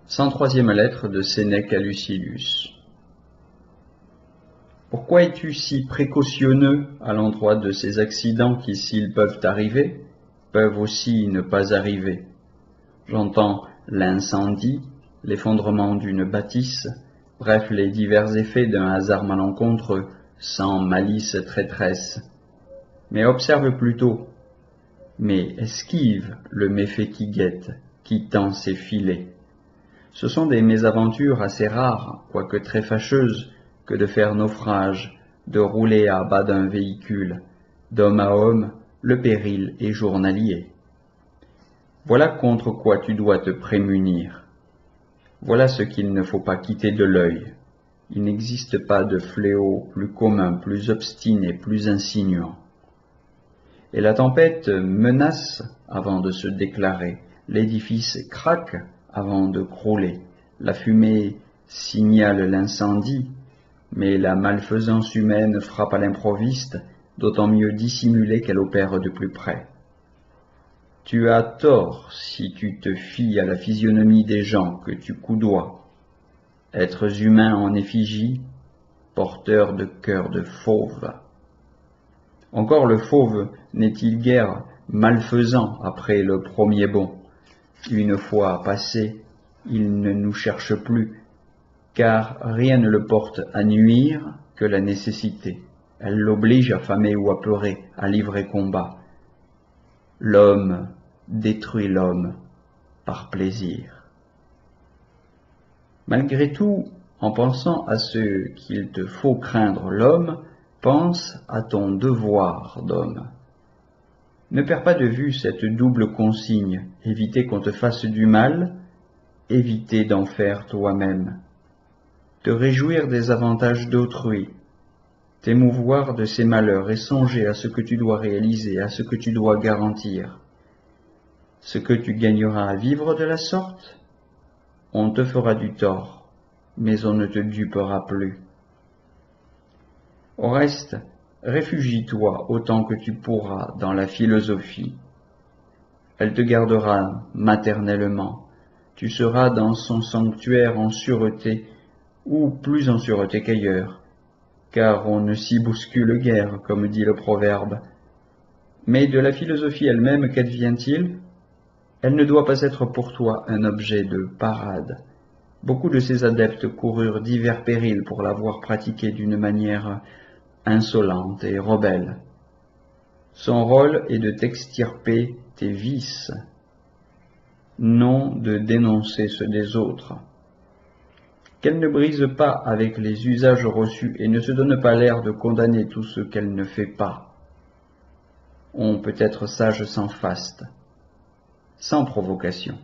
103e lettre de Sénèque à Lucilius. Pourquoi es-tu si précautionneux à l'endroit de ces accidents qui, s'ils peuvent arriver, peuvent aussi ne pas arriver? J'entends l'incendie, l'effondrement d'une bâtisse, bref les divers effets d'un hasard malencontreux, sans malice traîtresse. Mais observe plutôt, mais esquive le méfait qui guette, qui tend ses filets. Ce sont des mésaventures assez rares, quoique très fâcheuses, que de faire naufrage, de rouler à bas d'un véhicule. D'homme à homme, le péril est journalier. Voilà contre quoi tu dois te prémunir. Voilà ce qu'il ne faut pas quitter de l'œil. Il n'existe pas de fléau plus commun, plus obstiné, plus insinuant. Et la tempête menace avant de se déclarer, l'édifice craque avant de crouler, la fumée signale l'incendie, mais la malfaisance humaine frappe à l'improviste, d'autant mieux dissimulée qu'elle opère de plus près. Tu as tort si tu te fies à la physionomie des gens que tu coudoies, êtres humains en effigie, porteurs de cœurs de fauve. Encore le fauve n'est-il guère malfaisant après le premier bond? Une fois passé, il ne nous cherche plus, car rien ne le porte à nuire que la nécessité. Elle l'oblige à famer ou à pleurer, à livrer combat. L'homme détruit l'homme par plaisir. Malgré tout, en pensant à ce qu'il te faut craindre l'homme, pense à ton devoir d'homme. Ne perds pas de vue cette double consigne, éviter qu'on te fasse du mal, éviter d'en faire toi-même. Te réjouir des avantages d'autrui, t'émouvoir de ses malheurs et songer à ce que tu dois réaliser, à ce que tu dois garantir. Ce que tu gagneras à vivre de la sorte, on te fera du tort, mais on ne te dupera plus. Au reste, réfugie-toi autant que tu pourras dans la philosophie. Elle te gardera maternellement. Tu seras dans son sanctuaire en sûreté, ou plus en sûreté qu'ailleurs, car on ne s'y bouscule guère, comme dit le proverbe. Mais de la philosophie elle-même, qu'advient-il? Elle ne doit pas être pour toi un objet de parade. Beaucoup de ses adeptes coururent divers périls pour l'avoir pratiquée d'une manière insolente et rebelle. Son rôle est de t'extirper tes vices, non de dénoncer ceux des autres. Qu'elle ne brise pas avec les usages reçus et ne se donne pas l'air de condamner tout ce qu'elle ne fait pas. On peut être sage sans faste, sans provocation.